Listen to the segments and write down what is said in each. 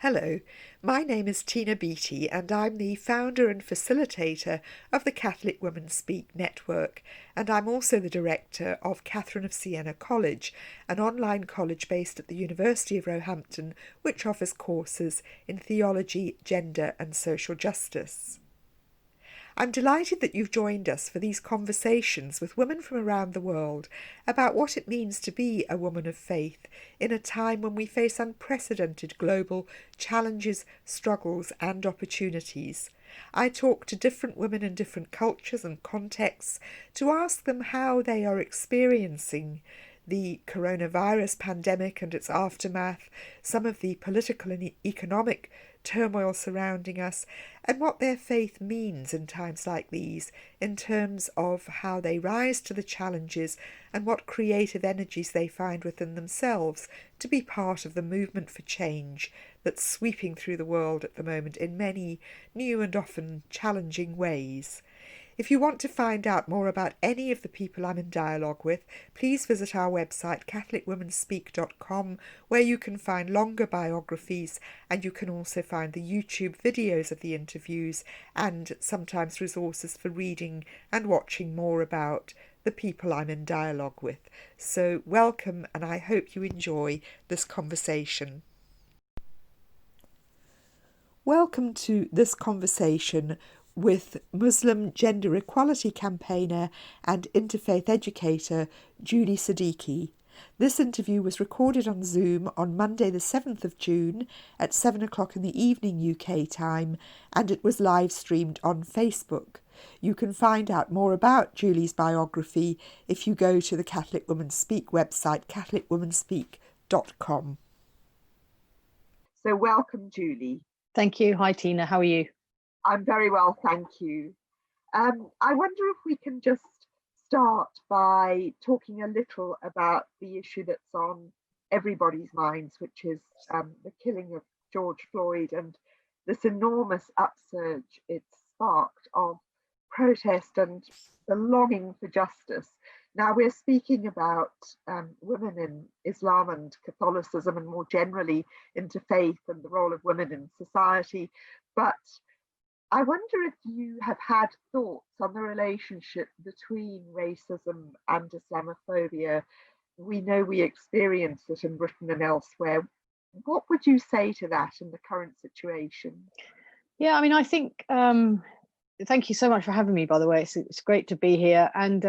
Hello, my name is Tina Beattie and I'm the founder and facilitator of the Catholic Women Speak network, and I'm also the director of Catherine of Siena College, an online college based at the University of Roehampton which offers courses in theology, gender and social justice. I'm delighted that you've joined us for these conversations with women from around the world about what it means to be a woman of faith in a time when we face unprecedented global challenges, struggles and opportunities. I talk to different women in different cultures and contexts to ask them how they are experiencing the coronavirus pandemic and its aftermath, some of the political and economic turmoil surrounding us, and what their faith means in times like these in terms of how they rise to the challenges and what creative energies they find within themselves to be part of the movement for change that's sweeping through the world at the moment in many new and often challenging ways. If you want to find out more about any of the people I'm in dialogue with, please visit our website catholicwomenspeak.com, where you can find longer biographies, and you can also find the YouTube videos of the interviews and sometimes resources for reading and watching more about the people I'm in dialogue with. So welcome, and I hope you enjoy this conversation. Welcome to this conversation with Muslim gender equality campaigner and interfaith educator Julie Siddiqi. This interview was recorded on Zoom on Monday the 7th of June at 7 o'clock in the evening UK time, and it was live streamed on Facebook. You can find out more about Julie's biography if you go to the Catholic Women Speak website, catholicwomenspeak.com. So welcome, Julie. Thank you. Hi, Tina. How are you? I'm very well, thank you. I wonder if we can just start by talking a little about the issue that's on everybody's minds, which is the killing of George Floyd and this enormous upsurge it's sparked of protest and the longing for justice. Now, we're speaking about women in Islam and Catholicism and more generally interfaith and the role of women in society, but I wonder if you have had thoughts on the relationship between racism and Islamophobia. We know we experience it in Britain and elsewhere. What would you say to that in the current situation? Yeah, I mean, I think, thank you so much for having me, by the way. It's great to be here. And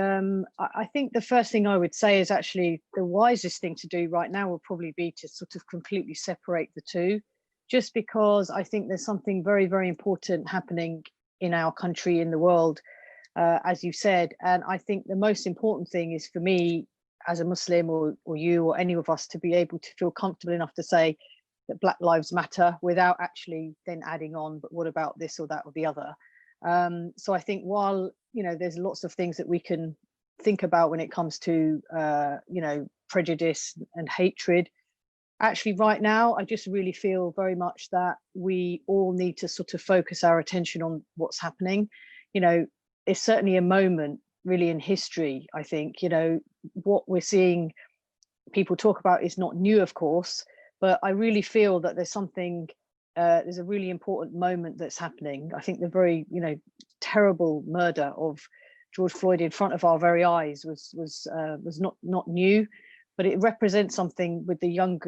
I think the first thing I would say is actually the wisest thing to do right now will probably be to sort of completely separate the two. Just because I think there's something very, very important happening in our country, in the world, as you said. And I think the most important thing is for me as a Muslim or you or any of us to be able to feel comfortable enough to say that Black Lives Matter without actually then adding on, but what about this or that or the other? So I think while, there's lots of things that we can think about when it comes to, prejudice and hatred, actually, right now, I just really feel very much that we all need to sort of focus our attention on what's happening. It's certainly a moment really in history, I think. What we're seeing people talk about is not new, of course, but I really feel that there's a really important moment that's happening. I think the very, terrible murder of George Floyd in front of our very eyes was not new. But it represents something with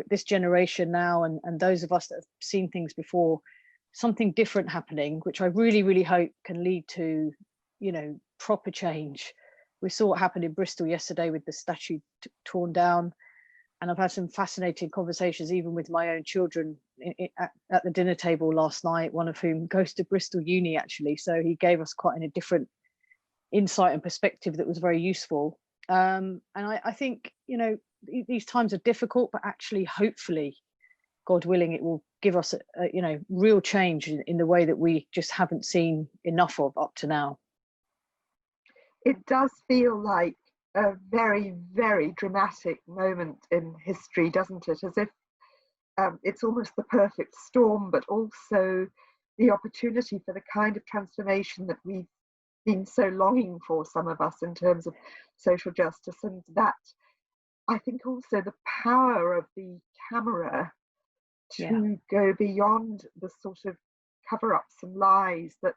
this generation now and those of us that have seen things before, something different happening, which I really, really hope can lead to, proper change. We saw what happened in Bristol yesterday with the statue torn down. And I've had some fascinating conversations, even with my own children at the dinner table last night, one of whom goes to Bristol Uni, actually. So he gave us quite a different insight and perspective that was very useful. And I think, these times are difficult, but actually, hopefully, God willing, it will give us a real change in the way that we just haven't seen enough of up to now. It does feel like a very, very dramatic moment in history, doesn't it? As if it's almost the perfect storm, but also the opportunity for the kind of transformation that we've been so longing for, some of us, in terms of social justice. And that, I think, also the power of the camera to go beyond the sort of cover-ups and lies that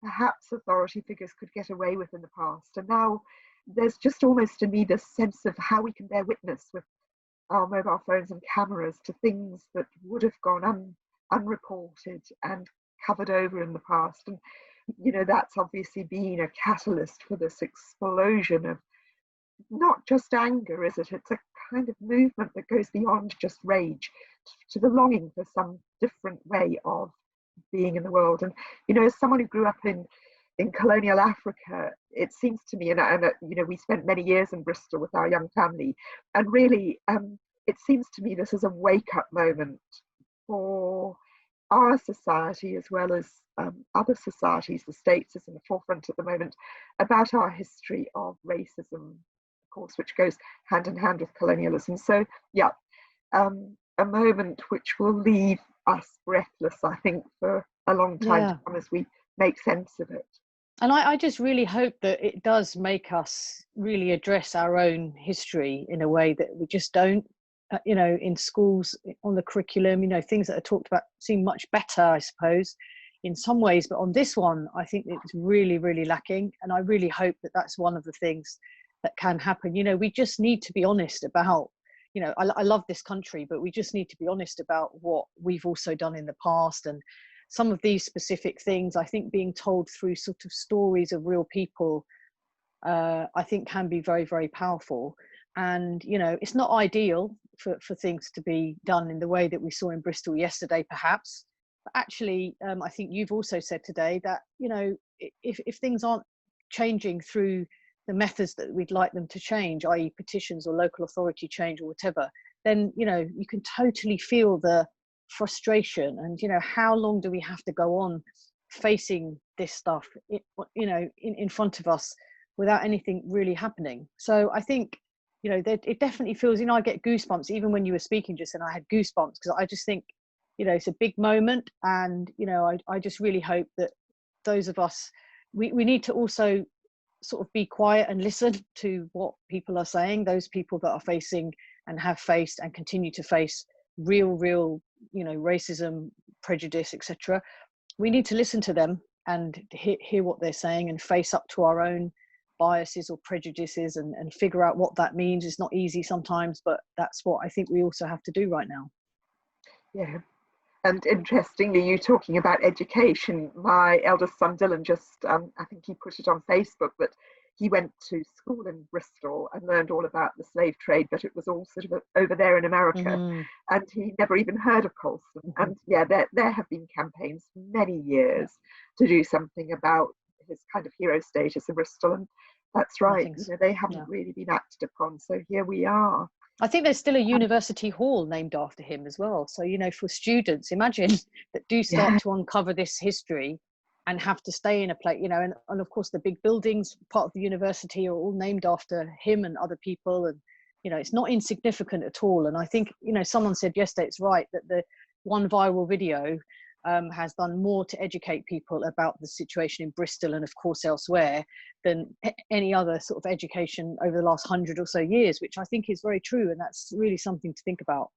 perhaps authority figures could get away with in the past. And now there's just almost to me this sense of how we can bear witness with our mobile phones and cameras to things that would have gone unreported and covered over in the past. And, you know, that's obviously been a catalyst for this explosion of not just anger, is it? It's a kind of movement that goes beyond just rage to the longing for some different way of being in the world. And, you know, as someone who grew up in colonial Africa, it seems to me, and you know, we spent many years in Bristol with our young family, and really, it seems to me this is a wake-up moment for our society as well as other societies. The States is in the forefront at the moment about our history of racism, of course, which goes hand in hand with colonialism. So, yeah, a moment which will leave us breathless, I think, for a long time to come as we make sense of it. And I just really hope that it does make us really address our own history in a way that we just don't, you know, in schools, on the curriculum, you know, things that are talked about seem much better, I suppose, in some ways. But on this one, I think it's really, really lacking. And I really hope that that's one of the things that can happen. You know, we just need to be honest about, you know, I love this country, but we just need to be honest about what we've also done in the past. And some of these specific things, I think being told through sort of stories of real people, I think can be very, very powerful. And, you know, it's not ideal for things to be done in the way that we saw in Bristol yesterday, perhaps. But actually, I think you've also said today that, you know, if things aren't changing through the methods that we'd like them to change, i.e. petitions or local authority change or whatever, then, you know, you can totally feel the frustration. And, you know, how long do we have to go on facing this stuff, you know, in front of us without anything really happening? So I think, you know, that it definitely feels, you know, I get goosebumps even when you were speaking just, and I had goosebumps because I just think, you know, it's a big moment. And, you know, I just really hope that those of us, we need to also sort of be quiet and listen to what people are saying, those people that are facing and have faced and continue to face real, you know, racism, prejudice, etc. We need to listen to them and hear what they're saying and face up to our own biases or prejudices and figure out what that means. It's not easy sometimes, but that's what I think we also have to do right now. Yeah. And interestingly, you talking about education, my eldest son Dylan just, I think he put it on Facebook that he went to school in Bristol and learned all about the slave trade, but it was all sort of over there in America, and he never even heard of Colston. And yeah, there have been campaigns for many years to do something about his kind of hero status in Bristol, and that's right, you know, they haven't really been acted upon. So here we are. I think there's still a university hall named after him as well. So, you know, for students, imagine that do start to uncover this history and have to stay in a place, you know, and of course the big buildings, part of the university, are all named after him and other people. And, you know, it's not insignificant at all. And I think, you know, someone said yesterday, it's right, that the one viral video has done more to educate people about the situation in Bristol and of course elsewhere than any other sort of education over the last 100 or so years, which I think is very true. And that's really something to think about.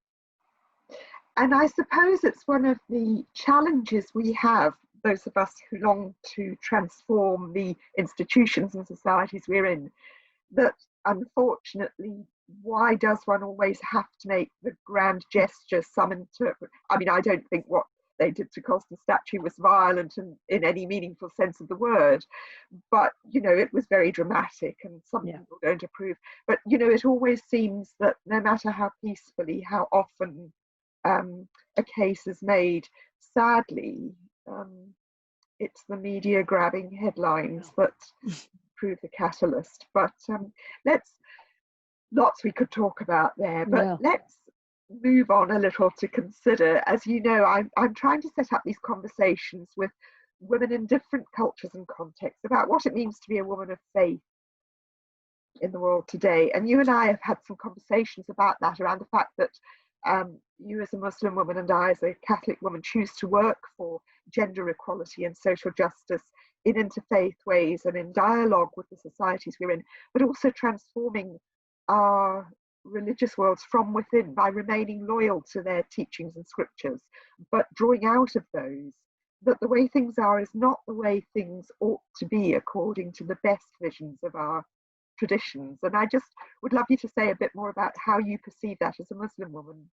And I suppose it's one of the challenges we have, those of us who long to transform the institutions and societies we're in, that unfortunately, why does one always have to make the grand gesture some interpret? I mean, I don't think what they did to Colston's statue was violent in any meaningful sense of the word, but, you know, it was very dramatic and some people don't approve. But, you know, it always seems that no matter how peacefully, how often a case is made, sadly, it's the media grabbing headlines that prove the catalyst. But lots we could talk about there, but let's move on a little to consider. As you know, I'm trying to set up these conversations with women in different cultures and contexts about what it means to be a woman of faith in the world today. And you and I have had some conversations about that, around the fact that you as a Muslim woman and I as a Catholic woman choose to work for gender equality and social justice in interfaith ways and in dialogue with the societies we're in, but also transforming our religious worlds from within by remaining loyal to their teachings and scriptures, but drawing out of those that the way things are is not the way things ought to be according to the best visions of our traditions. And I just would love you to say a bit more about how you perceive that as a Muslim woman.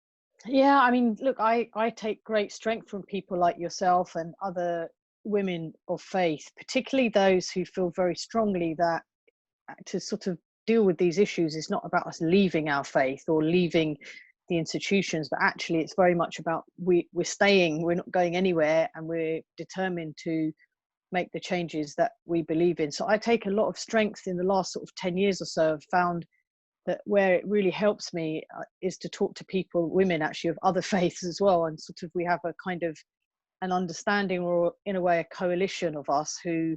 Yeah, I mean, look, I take great strength from people like yourself and other women of faith, particularly those who feel very strongly that to sort of deal with these issues is not about us leaving our faith or leaving the institutions, but actually it's very much about we're staying, we're not going anywhere, and we're determined to make the changes that we believe in. So I take a lot of strength in the last sort of 10 years or so. I've found that where it really helps me is to talk to people, women actually of other faiths as well, and sort of we have a kind of an understanding, or in a way a coalition of us who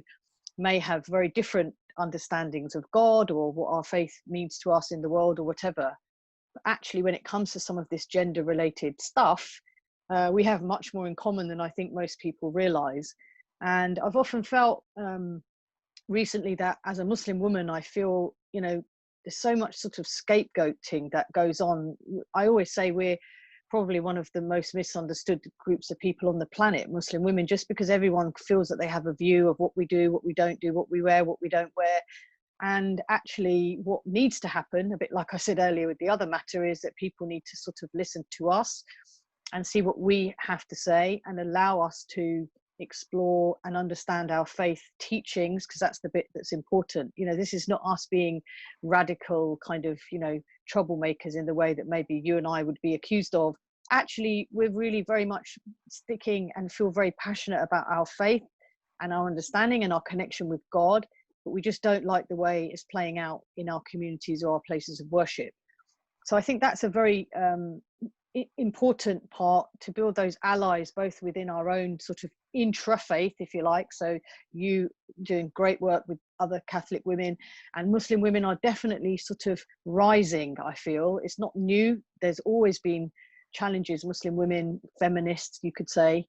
may have very different understandings of God or what our faith means to us in the world or whatever. But actually when it comes to some of this gender related stuff, we have much more in common than I think most people realize. And I've often felt recently that as a Muslim woman, I feel, there's so much sort of scapegoating that goes on. I always say we're probably one of the most misunderstood groups of people on the planet, Muslim women, just because everyone feels that they have a view of what we do, what we don't do, what we wear, what we don't wear. And actually what needs to happen, a bit like I said earlier with the other matter, is that people need to sort of listen to us and see what we have to say and allow us to explore and understand our faith teachings, because that's the bit that's important. This is not us being radical kind of troublemakers in the way that maybe you and I would be accused of. Actually, we're really very much sticking and feel very passionate about our faith and our understanding and our connection with God, but we just don't like the way it's playing out in our communities or our places of worship. So I think that's a very important part, to build those allies both within our own sort of intra-faith, if you like. So you doing great work with other Catholic women, and Muslim women are definitely sort of rising. I feel it's not new. There's always been challenges. Muslim women, feminists, you could say,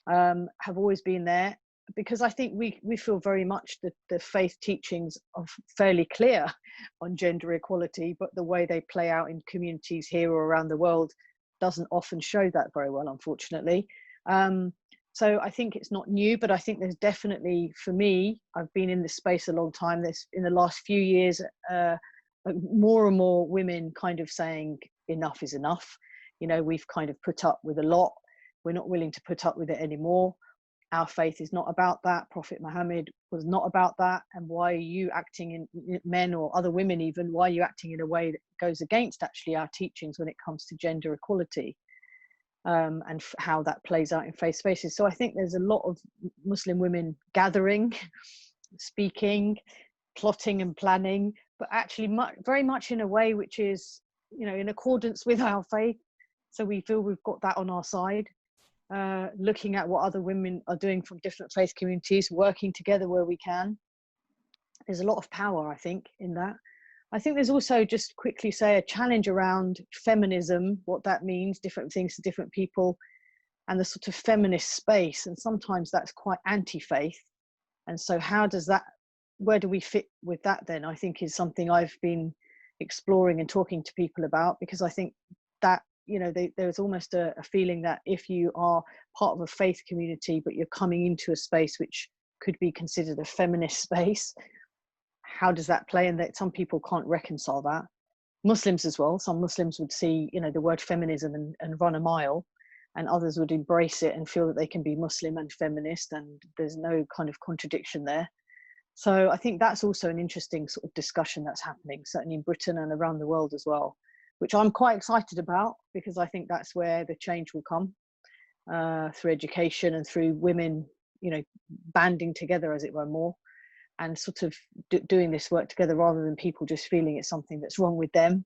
have always been there, because I think we feel very much that the faith teachings are fairly clear on gender equality, but the way they play out in communities here or around the world doesn't often show that very well, unfortunately. So I think it's not new, but I think there's definitely, for me, I've been in this space a long time. There's in the last few years, more and more women kind of saying enough is enough. We've kind of put up with a lot. We're not willing to put up with it anymore. Our faith is not about that. Prophet Muhammad was not about that. And why are you acting in, men or other women even, why are you acting in a way that goes against actually our teachings when it comes to gender equality, and how that plays out in faith spaces? So I think there's a lot of Muslim women gathering, speaking, plotting and planning, but actually very much in a way which is, in accordance with our faith. So we feel we've got that on our side. Looking at what other women are doing from different faith communities, working together where we can. There's a lot of power, I think, in that. I think there's also, just quickly say, a challenge around feminism, what that means, different things to different people, and the sort of feminist space. And sometimes that's quite anti-faith. And so where do we fit with that then? I think is something I've been exploring and talking to people about, because I think that there's almost a feeling that if you are part of a faith community, but you're coming into a space which could be considered a feminist space, how does that play? And that some people can't reconcile that. Muslims as well. Some Muslims would see, the word feminism and run a mile, and others would embrace it and feel that they can be Muslim and feminist, and there's no kind of contradiction there. So I think that's also an interesting sort of discussion that's happening, certainly in Britain and around the world as well, which I'm quite excited about, because I think that's where the change will come, through education and through women, banding together, as it were, more, and sort of doing this work together, rather than people just feeling it's something that's wrong with them.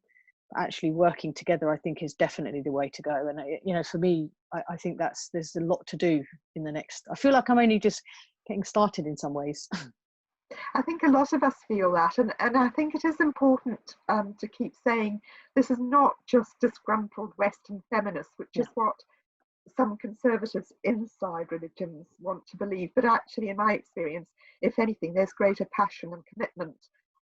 But actually working together, I think, is definitely the way to go. And, for me, I think there's a lot to do in the next. I feel like I'm only just getting started in some ways. I think a lot of us feel that, and I think it is important to keep saying this is not just disgruntled Western feminists, which is what some conservatives inside religions want to believe, but actually, in my experience, if anything, there's greater passion and commitment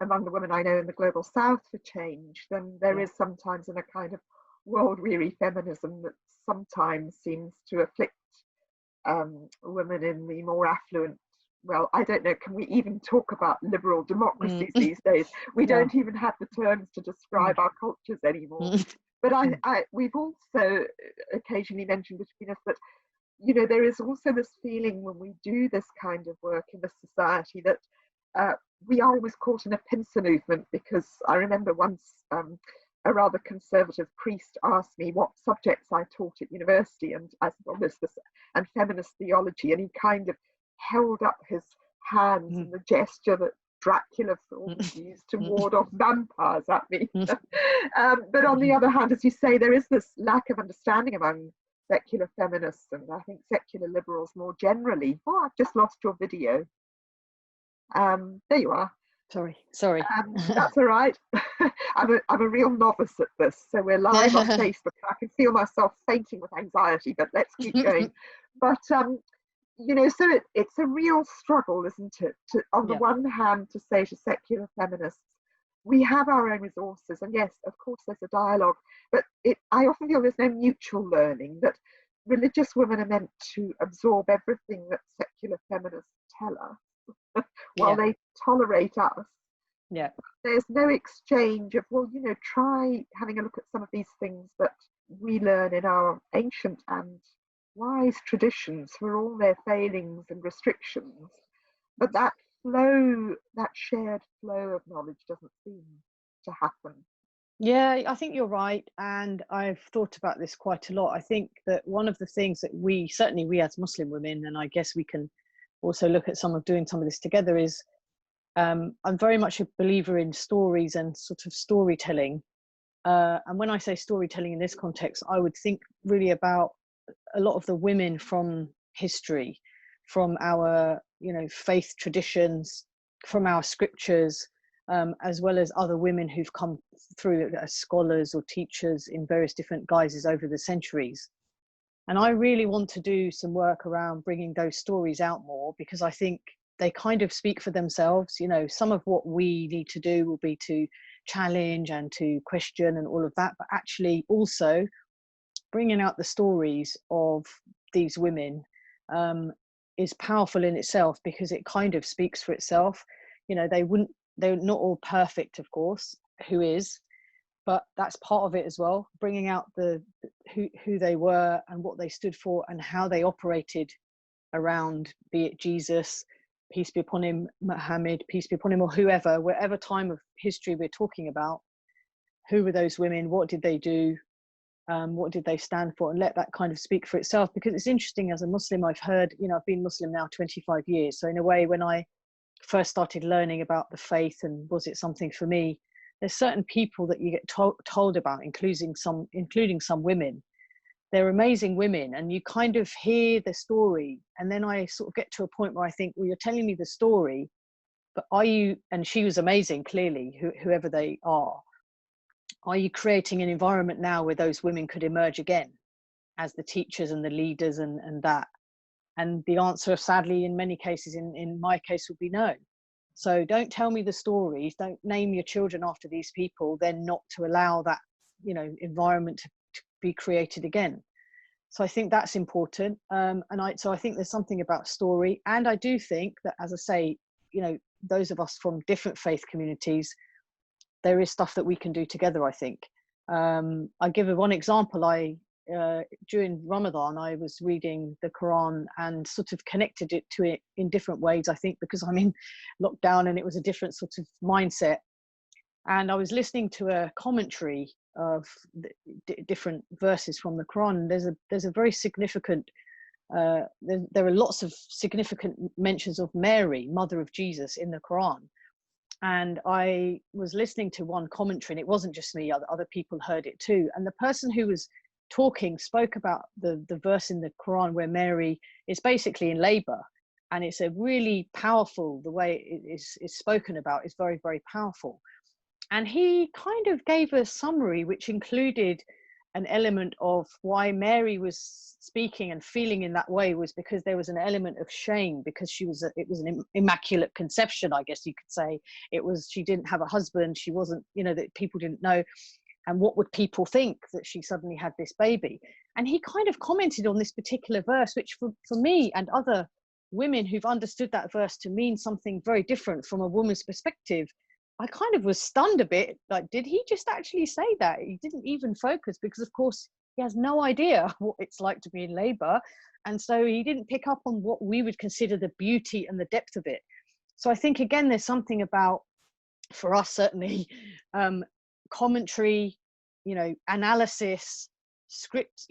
among the women I know in the global south for change than there Yeah. is sometimes in a kind of world-weary feminism that sometimes seems to afflict women in the more affluent. Well, I don't know, can we even talk about liberal democracies these days? We No. don't even have the terms to describe our cultures anymore. But we've also occasionally mentioned between us that, you know, there is also this feeling when we do this kind of work in the society that we are almost caught in a pincer movement, because I remember once a rather conservative priest asked me what subjects I taught at university, and I said, well, this and feminist theology, and he kind of held up his hands in the gesture that Dracula films used to ward off vampires at me. But on the other hand, as you say, there is this lack of understanding among secular feminists and I think secular liberals more generally. Oh, I've just lost your video. There you are. Sorry. That's all right. I'm a real novice at this, so we're live on Facebook. I can feel myself fainting with anxiety, but let's keep going. But you know, so it's a real struggle, isn't it? On the one hand, to say to secular feminists, we have our own resources, and yes, of course, there's a dialogue, but I often feel there's no mutual learning, that religious women are meant to absorb everything that secular feminists tell us while they tolerate us. Yeah. There's no exchange of, well, you know, try having a look at some of these things that we learn in our ancient and wise traditions for all their failings and restrictions. But that flow, that shared flow of knowledge doesn't seem to happen. Yeah, I think you're right. And I've thought about this quite a lot. I think that one of the things that we as Muslim women, and I guess we can also look at doing some of this together, is I'm very much a believer in stories and sort of storytelling. And when I say storytelling in this context, I would think really about a lot of the women from history, from our, you know, faith traditions, from our scriptures, as well as other women who've come through as scholars or teachers in various different guises over the centuries. And I really want to do some work around bringing those stories out more, because I think they kind of speak for themselves. You know, some of what we need to do will be to challenge and to question and all of that, but actually also bringing out the stories of these women is powerful in itself, because it kind of speaks for itself. You know, they're not all perfect, of course, who is, but that's part of it as well, bringing out who they were and what they stood for and how they operated around, be it Jesus, peace be upon him, Muhammad, peace be upon him, or whoever, whatever time of history we're talking about. Who were those women? What did they do? What did they stand for? And let that kind of speak for itself. Because it's interesting, as a Muslim, I've heard, you know, I've been Muslim now 25 years. So in a way, when I first started learning about the faith and was it something for me, there's certain people that you get told about, including some women. They're amazing women, and you kind of hear the story, and then I sort of get to a point where I think, well, you're telling me the story, but are you, and she was amazing, clearly, whoever they are you creating an environment now where those women could emerge again as the teachers and the leaders and that? And the answer, sadly, in many cases, in my case, would be no. So don't tell me the stories, don't name your children after these people, then not to allow that, you know, environment to be created again. So I think that's important. So I think there's something about story. And I do think that, as I say, you know, those of us from different faith communities, there is stuff that we can do together, I think. I give one example. During Ramadan, I was reading the Quran and sort of connected it to it in different ways, I think, because I'm in lockdown and it was a different sort of mindset. And I was listening to a commentary of different verses from the Quran. There's a very significant, there are lots of significant mentions of Mary, mother of Jesus, in the Quran. And I was listening to one commentary, and it wasn't just me, other people heard it too. And the person who was talking spoke about the verse in the Quran where Mary is basically in labor. And it's a really powerful, the way it is spoken about is very, very powerful. And he kind of gave a summary which included an element of why Mary was speaking and feeling in that way was because there was an element of shame, because it was an immaculate conception, I guess you could say. She didn't have a husband, she wasn't, that people didn't know. And what would people think that she suddenly had this baby? And he kind of commented on this particular verse, which for me and other women who've understood that verse to mean something very different from a woman's perspective, I kind of was stunned a bit. Like, did he just actually say that? He didn't even focus, because of course he has no idea what it's like to be in labor. And so he didn't pick up on what we would consider the beauty and the depth of it. So I think, again, there's something about, for us certainly, commentary, analysis, script,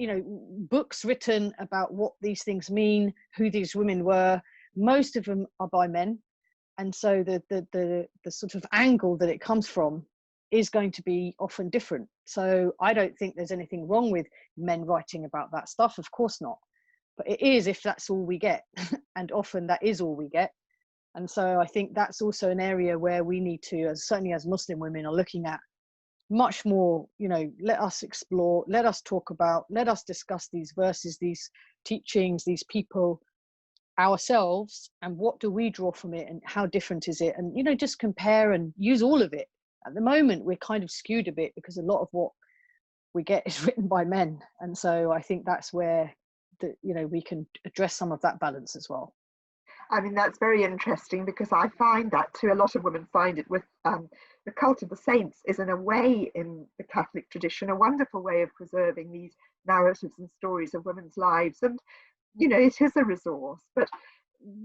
books written about what these things mean, who these women were. Most of them are by men. And so the sort of angle that it comes from is going to be often different. So I don't think there's anything wrong with men writing about that stuff. Of course not. But it is if that's all we get. And often that is all we get. And so I think that's also an area where we need to, certainly as Muslim women, are looking at much more, let us explore, let us talk about, let us discuss these verses, these teachings, these people ourselves, and what do we draw from it, and how different is it, and just compare and use all of it. At the moment we're kind of skewed a bit because a lot of what we get is written by men, and so I think that's where we can address some of that balance as well. I mean, that's very interesting, because I find that too. A lot of women find it with the cult of the saints is, in a way, in the Catholic tradition, a wonderful way of preserving these narratives and stories of women's lives. And, it is a resource, but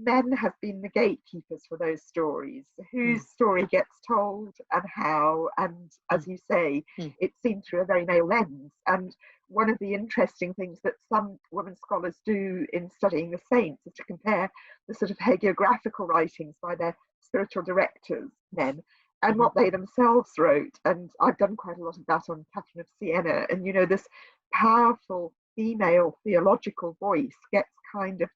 men have been the gatekeepers for those stories. Whose story gets told and how, and as you say, it's seen through a very male lens. And one of the interesting things that some women scholars do in studying the saints is to compare the sort of hagiographical writings by their spiritual directors, men, and what they themselves wrote. And I've done quite a lot of that on Catherine of Siena. And, this powerful female theological voice gets kind of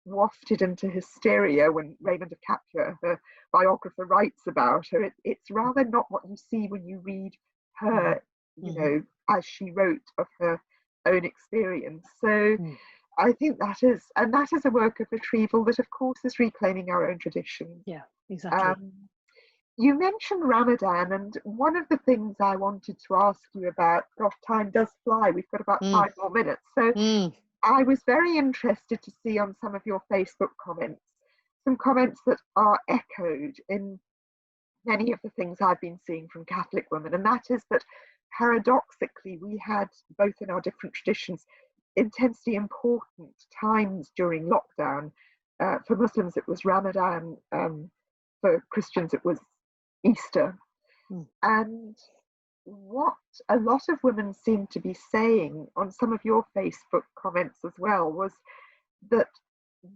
wafted into hysteria when Raymond of Capua, her biographer, writes about her. It's rather not what you see when you read her, as she wrote of her own experience. So I think that is a work of retrieval that, of course, is reclaiming our own tradition. Yeah, exactly. You mentioned Ramadan, and one of the things I wanted to ask you about, gosh, time does fly, we've got about 5 more minutes. So I was very interested to see on some of your Facebook comments, some comments that are echoed in many of the things I've been seeing from Catholic women, and that is that paradoxically we had, both in our different traditions, intensely important times during lockdown. For Muslims it was Ramadan, for Christians it was Easter. And what a lot of women seem to be saying on some of your Facebook comments as well was that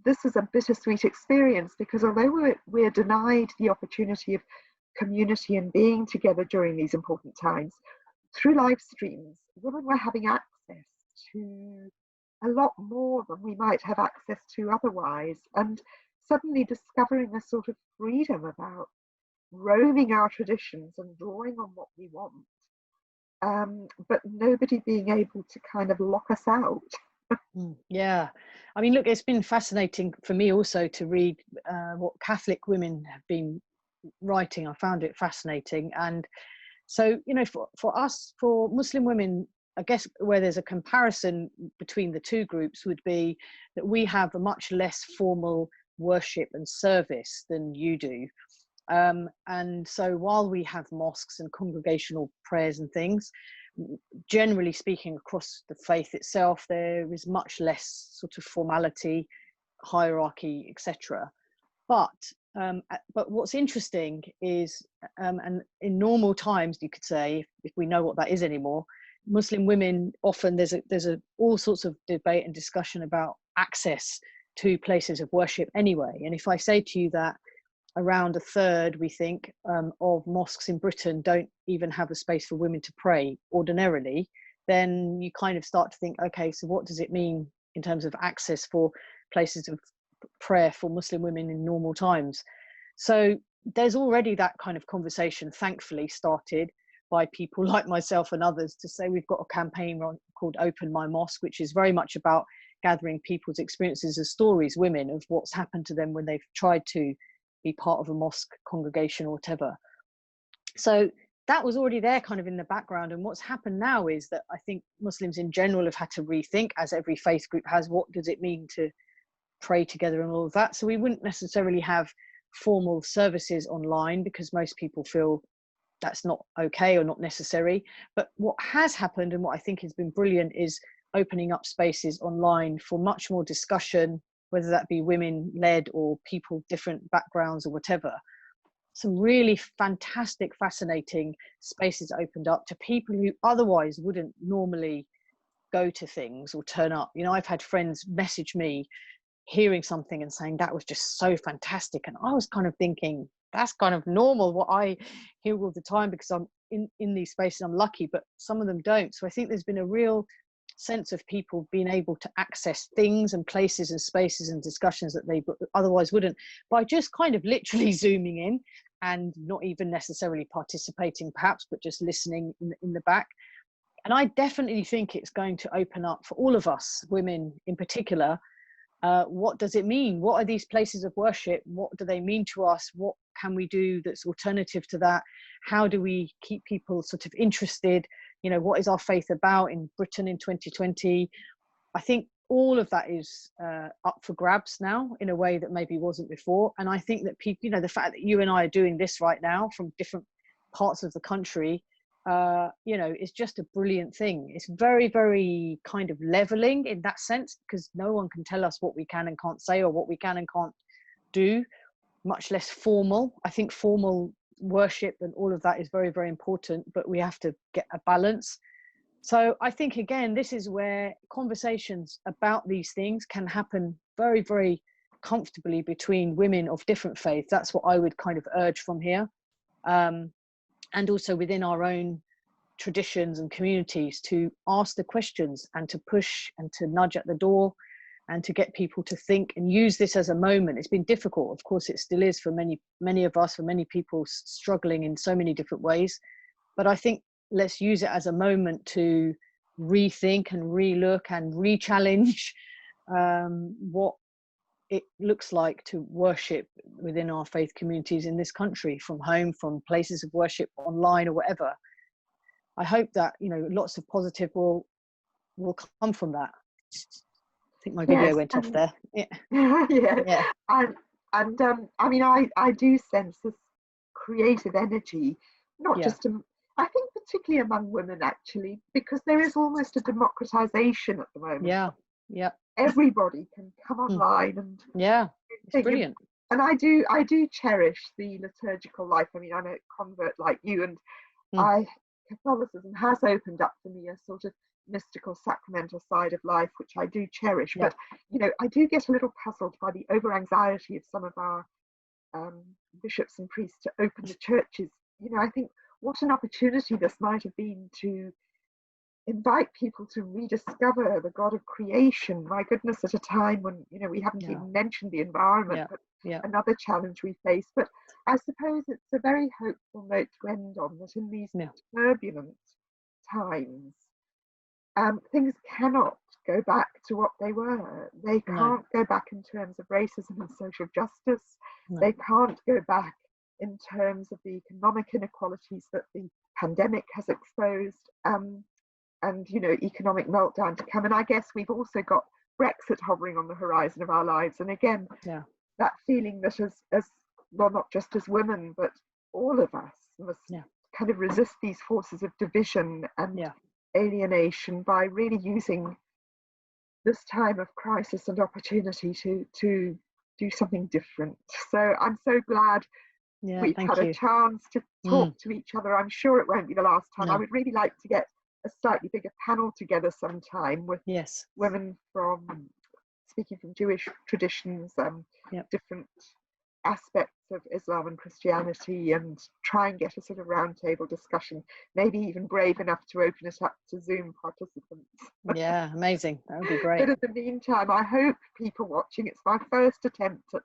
this is a bittersweet experience, because although we're denied the opportunity of community and being together during these important times, through live streams, women were having access to a lot more than we might have access to otherwise, and suddenly discovering a sort of freedom about roaming our traditions and drawing on what we want, but nobody being able to kind of lock us out. Yeah, I mean, look, it's been fascinating for me also to read what Catholic women have been writing. I found it fascinating. And so, for us, for Muslim women, I guess where there's a comparison between the two groups would be that we have a much less formal worship and service than you do. And so while we have mosques and congregational prayers and things, generally speaking, across the faith itself, there is much less sort of formality, hierarchy, etc. But what's interesting is, and in normal times, you could say, if we know what that is anymore, Muslim women often there's all sorts of debate and discussion about access to places of worship anyway. And if I say to you that around a third, we think, of mosques in Britain don't even have a space for women to pray ordinarily, then you kind of start to think, okay, so what does it mean in terms of access for places of prayer for Muslim women in normal times? So there's already that kind of conversation, thankfully, started by people like myself and others to say we've got a campaign called Open My Mosque, which is very much about gathering people's experiences as stories, women, of what's happened to them when they've tried to be part of a mosque congregation or whatever. So that was already there kind of in the background. And what's happened now is that I think Muslims in general have had to rethink, as every faith group has, what does it mean to pray together and all of that. So we wouldn't necessarily have formal services online because most people feel that's not okay or not necessary. But what has happened, and what I think has been brilliant, is opening up spaces online for much more discussion, whether that be women led or people different backgrounds or whatever. Some really fantastic, fascinating spaces opened up to people who otherwise wouldn't normally go to things or turn up. You know, I've had friends message me hearing something and saying that was just so fantastic, and I was kind of thinking that's kind of normal, what I hear all the time, because I'm in these spaces. I'm lucky, but some of them don't. So I think there's been a real sense of people being able to access things and places and spaces and discussions that they otherwise wouldn't, by just kind of literally zooming in and not even necessarily participating perhaps, but just listening in the back. And I definitely think it's going to open up for all of us, women in particular. What does it mean? What are these places of worship? What do they mean to us? What can we do that's alternative to that? How do we keep people sort of interested? You know, what is our faith about in Britain in 2020? I think all of that is up for grabs now in a way that maybe wasn't before. And I think that people, you know, the fact that you and I are doing this right now from different parts of the country, you know, is just a brilliant thing. It's very, very kind of leveling in that sense, because no one can tell us what we can and can't say or what we can and can't do, much less formal. I think formal worship and all of that is very, very important, but we have to get a balance. So I think, again, this is where conversations about these things can happen very, very comfortably between women of different faiths. That's what I would kind of urge from here. And also within our own traditions and communities, to ask the questions and to push and to nudge at the door and to get people to think and use this as a moment. It's been difficult. Of course, it still is for many of us, for many people struggling in so many different ways. But I think let's use it as a moment to rethink and relook and re-challenge what it looks like to worship within our faith communities in this country, from home, from places of worship, online or whatever. I hope that, you know, lots of positive will come from that. I think my video went off there. Yeah. Yeah. And I mean, I do sense this creative energy, not just I think particularly among women, actually, because there is almost a democratization at the moment. Yeah. Everybody can come online and it's brilliant. And I do cherish the liturgical life. I mean, I'm a convert like you, and Catholicism has opened up for me a sort of mystical, sacramental side of life, which I do cherish. But you know, I do get a little puzzled by the over anxiety of some of our bishops and priests to open the churches. You know, I think what an opportunity this might have been to invite people to rediscover the God of creation. My goodness, at a time when, you know, we haven't even mentioned the environment, but another challenge we face. But I suppose it's a very hopeful note to end on, that in these turbulent times, things cannot go back to what they were. They can't go back in terms of racism and social justice. They can't go back in terms of the economic inequalities that the pandemic has exposed, and, you know, economic meltdown to come. And I guess we've also got Brexit hovering on the horizon of our lives. And again, that feeling that as well, not just as women, but all of us must kind of resist these forces of division and alienation by really using this time of crisis and opportunity to do something different. So I'm so glad we've had a chance to talk to each other. I'm sure it won't be the last time. I would really like to get a slightly bigger panel together sometime with women speaking from Jewish traditions, different aspects of Islam and Christianity, and try and get a sort of roundtable discussion, maybe even brave enough to open it up to Zoom participants. Yeah, amazing. That would be great. But in the meantime, I hope people watching, it's my first attempt at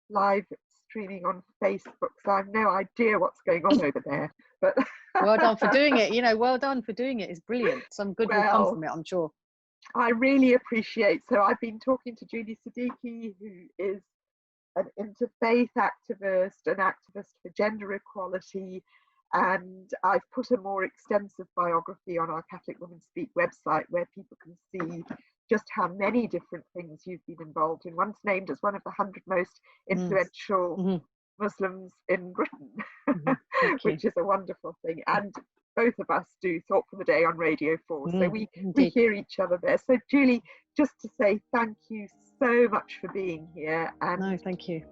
live streaming on Facebook, so I have no idea what's going on over there. But well done for doing it. Well done for doing it. It's brilliant. Some good will come from it, I'm sure. I really appreciate. So I've been talking to Julie Siddiqi, who is an interfaith activist, an activist for gender equality, and I've put a more extensive biography on our Catholic Women Speak website where people can see just how many different things you've been involved in. One's named as one of the 100 most influential Muslims in Britain, which is a wonderful thing. And both of us do Thought for the Day on Radio 4, so we hear each other there. So Julie, just to say thank you so much for being here. And no, thank you.